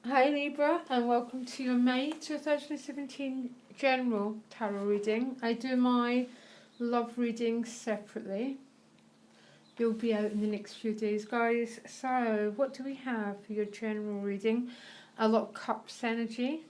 Hi Libra, and welcome to your May 2017 general tarot reading. I do my love readings separately. You'll be out in the next few days, guys. So, what do we have for your general reading? A lot of cups energy,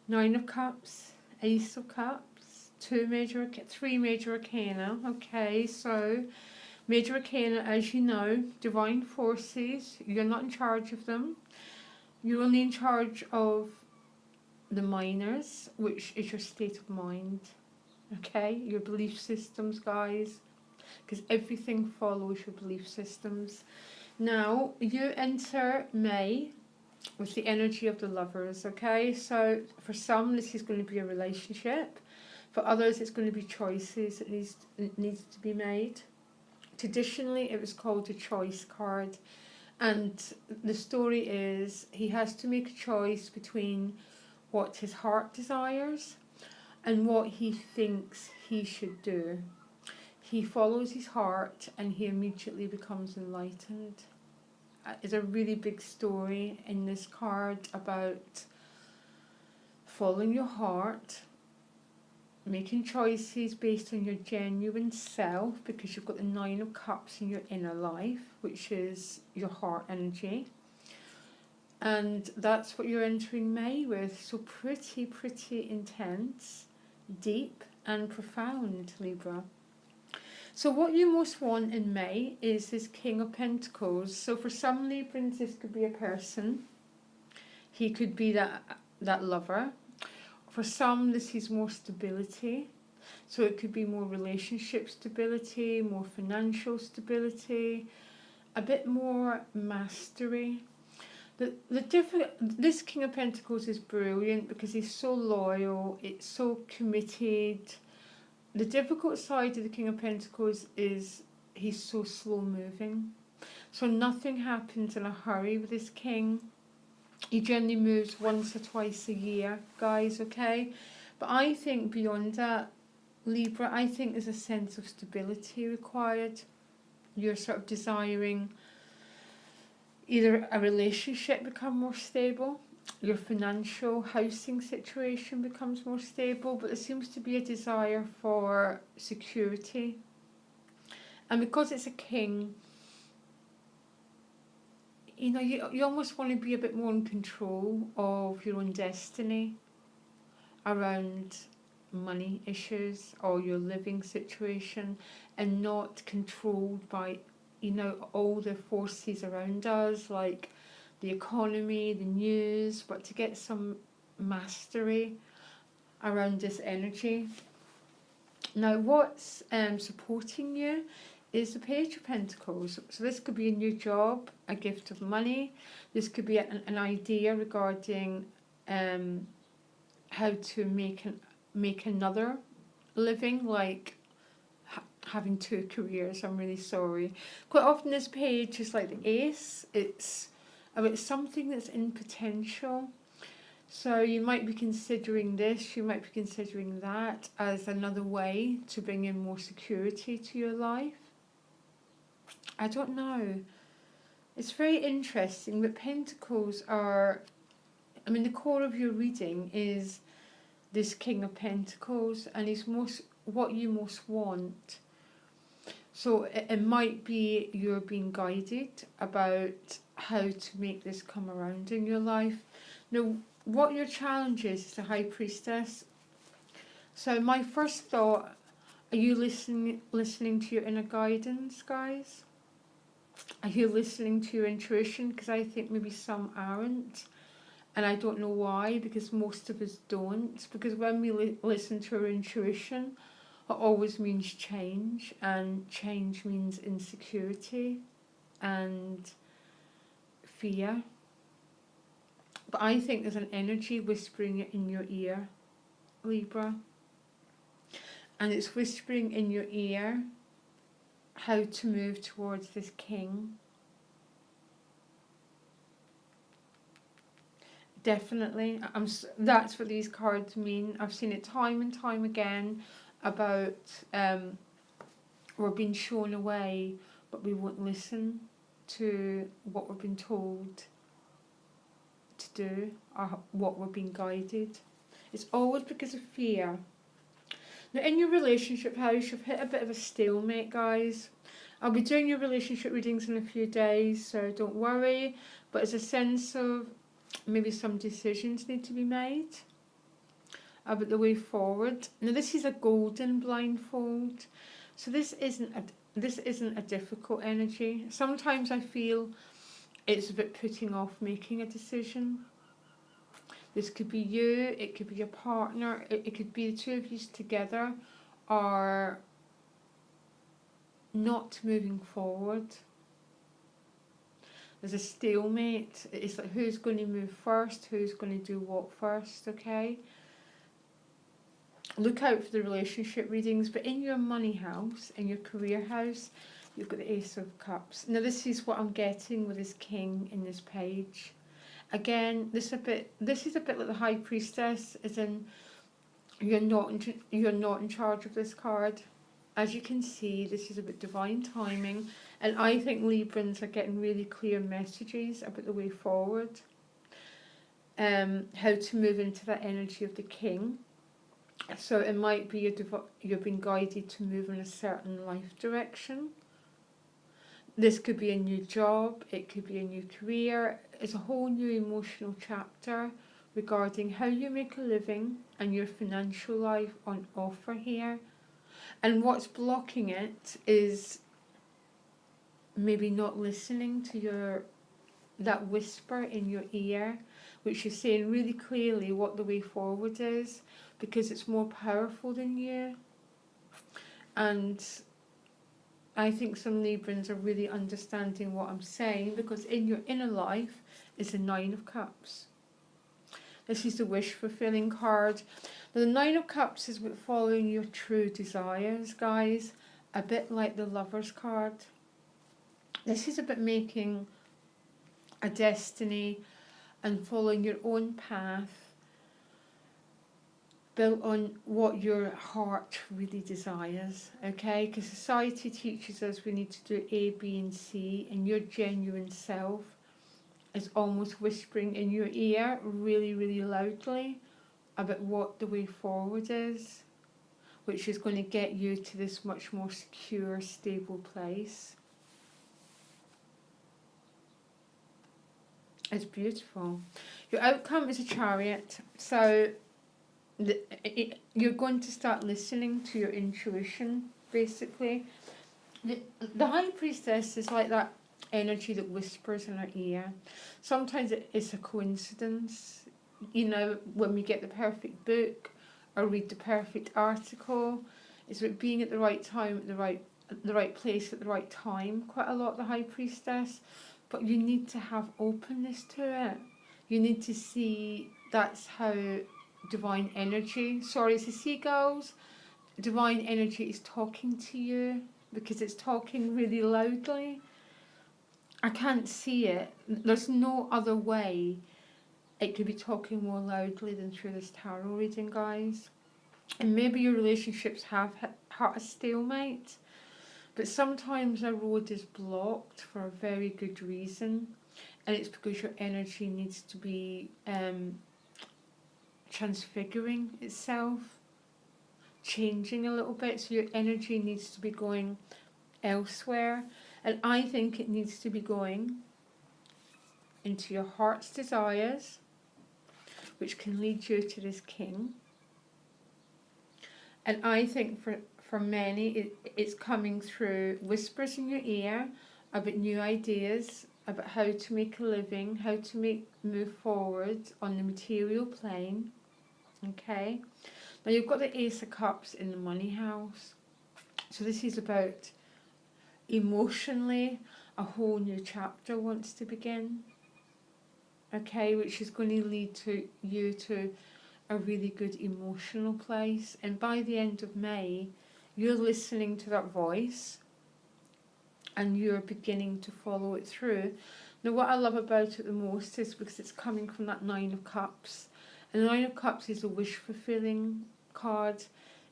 9 of cups, ace of cups, three major arcana. Okay, so major arcana, as you know, divine forces. You're not in charge of them. You're only in charge of the minors, which is your state of mind, okay? Your belief systems, guys, because everything follows your belief systems. Now, you enter May with the energy of the lovers, okay? So, for some, this is going to be a relationship. For others, it's going to be choices that needs to be made. Traditionally, it was called a choice card. And the story is he has to make a choice between what his heart desires and what he thinks he should do. He follows his heart and he immediately becomes enlightened. It's a really big story in this card about following your heart, making choices based on your genuine self, because you've got the 9 of cups in your inner life, which is your heart energy. And that's what you're entering May with. So pretty intense, deep and profound, Libra. So what you most want in May is this King of Pentacles. So for some Librans, this could be a person. He could be that lover. For some, this is more stability. So it could be more relationship stability, more financial stability, a bit more mastery. This King of Pentacles is brilliant because he's so loyal, it's so committed. The difficult side of the King of Pentacles is he's so slow moving. So nothing happens in a hurry with this king. He generally moves once or twice a year, guys, okay? But I think beyond that, Libra, I think there's a sense of stability required. You're sort of desiring either a relationship become more stable, your financial housing situation becomes more stable, but there seems to be a desire for security. And because it's a king, you know, you almost want to be a bit more in control of your own destiny around money issues or your living situation, and not controlled by, you know, all the forces around us, like the economy, the news, but to get some mastery around this energy. Now, what's supporting you is the Page of Pentacles. So this could be a new job, a gift of money. This could be an idea regarding how to make another living, like having 2 careers. I'm really sorry. Quite often this page is like the ace. It's about something that's in potential. So you might be considering this, you might be considering that as another way to bring in more security to your life. I don't know. It's very interesting that Pentacles are, I mean, the core of your reading is this King of Pentacles, and it's what you most want. So it might be you're being guided about how to make this come around in your life. Now, what your challenge is the High Priestess. So my first thought, are you listening to your inner guidance, guys? Are you listening to your intuition? Because I think maybe some aren't. And I don't know why, because most of us don't. Because when we listen to our intuition, it always means change, and change means insecurity and fear. But I think there's an energy whispering in your ear, Libra. And it's whispering in your ear how to move towards this king. Definitely. That's what these cards mean. I've seen it time and time again about we're being shown a way, but we won't listen to what we're being told. do or what we're being guided. It's always because of fear. Now, in your relationship house, you've hit a bit of a stalemate, guys. I'll be doing your relationship readings in a few days, so don't worry. But it's a sense of maybe some decisions need to be made about the way forward. Now, this is a golden blindfold, so this isn't a difficult energy. Sometimes I feel it's a bit putting off making a decision. This could be you, it could be your partner, it could be the two of you together are not moving forward. There's a stalemate. It's like who's going to move first, who's going to do what first, okay? Look out for the relationship readings, but in your money house, in your career house, you've got the Ace of Cups. Now this is what I'm getting with this King in this page. Again, this is a bit like the High Priestess, as in you're not in charge of this card. As you can see, this is about divine timing, and I think Librans are getting really clear messages about the way forward. How to move into that energy of the King. So it might be you're being guided to move in a certain life direction. This could be a new job, it could be a new career. It's a whole new emotional chapter regarding how you make a living and your financial life on offer here. And what's blocking it is maybe not listening to that whisper in your ear, which is saying really clearly what the way forward is, because it's more powerful than you. And I think some Librans are really understanding what I'm saying, because in your inner life is the Nine of Cups. This is the wish fulfilling card. Now, the Nine of Cups is about following your true desires, guys, a bit like the Lover's card. This is about making a destiny and following your own path built on what your heart really desires, okay? Because society teaches us we need to do A, B and C, and your genuine self is almost whispering in your ear really, really loudly about what the way forward is, which is going to get you to this much more secure, stable place. It's beautiful. Your outcome is a Chariot, so you're going to start listening to your intuition, basically. The High Priestess is like that energy that whispers in our ear. Sometimes it's a coincidence. You know, when we get the perfect book or read the perfect article, it's about being at the right time, at the right place, at the right time. Quite a lot, the High Priestess. But you need to have openness to it. You need to see that's how divine energy, sorry, it's the seagulls, divine energy is talking to you, because it's talking really loudly. I can't see it. There's no other way it could be talking more loudly than through this tarot reading, guys. And maybe your relationships have hit a stalemate, but sometimes a road is blocked for a very good reason, and it's because your energy needs to be transfiguring itself, changing a little bit, so your energy needs to be going elsewhere. And I think it needs to be going into your heart's desires, which can lead you to this King. And I think for many it's coming through whispers in your ear about new ideas, about how to make a living, how to move forward on the material plane. Okay, now you've got the Ace of Cups in the money house, so this is about emotionally a whole new chapter wants to begin, okay, which is going to lead you to a really good emotional place. And by the end of May, you're listening to that voice and you're beginning to follow it through. Now, what I love about it the most is because it's coming from that Nine of Cups. And the Nine of Cups is a wish-fulfilling card.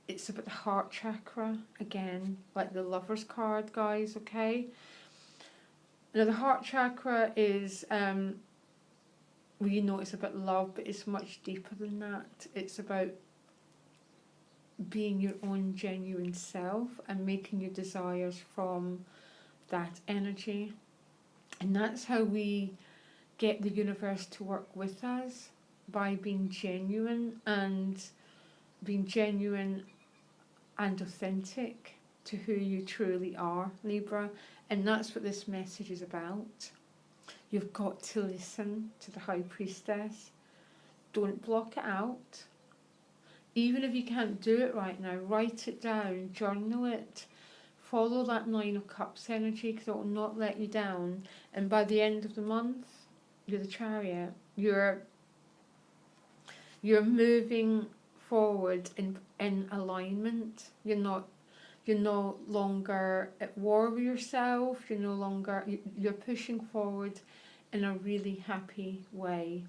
It's about the heart chakra, again, like the Lover's card, guys, okay? Now, the heart chakra is we know it's about love, but it's much deeper than that. It's about being your own genuine self and making your desires from that energy. And that's how we get the universe to work with us, by being genuine and authentic to who you truly are, Libra. And that's what this message is about. You've got to listen to the High Priestess. Don't block it out. Even if you can't do it right now, write it down, journal it. Follow that Nine of Cups energy, because it will not let you down. And by the end of the month, you're the Chariot. You're moving forward in alignment. You're no longer at war with yourself. You're pushing forward in a really happy way.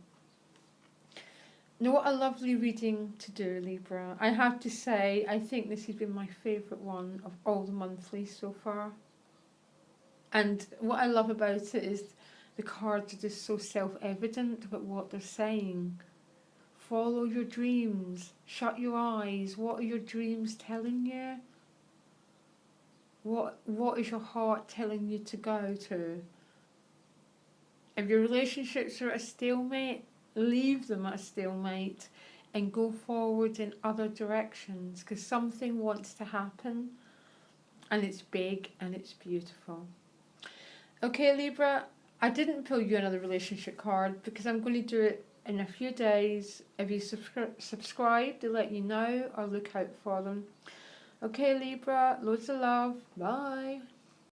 Now, what a lovely reading to do, Libra. I have to say, I think this has been my favourite one of all the monthlies so far. And what I love about it is the cards are just so self-evident about what they're saying. Follow your dreams. Shut your eyes. What are your dreams telling you? What is your heart telling you to go to? If your relationships are at a stalemate, leave them at a stalemate and go forward in other directions, because something wants to happen, and it's big and it's beautiful. Okay, Libra, I didn't pull you another relationship card because I'm going to do it in a few days. If you subscribe, to let you know or look out for them. Okay, Libra, loads of love. Bye.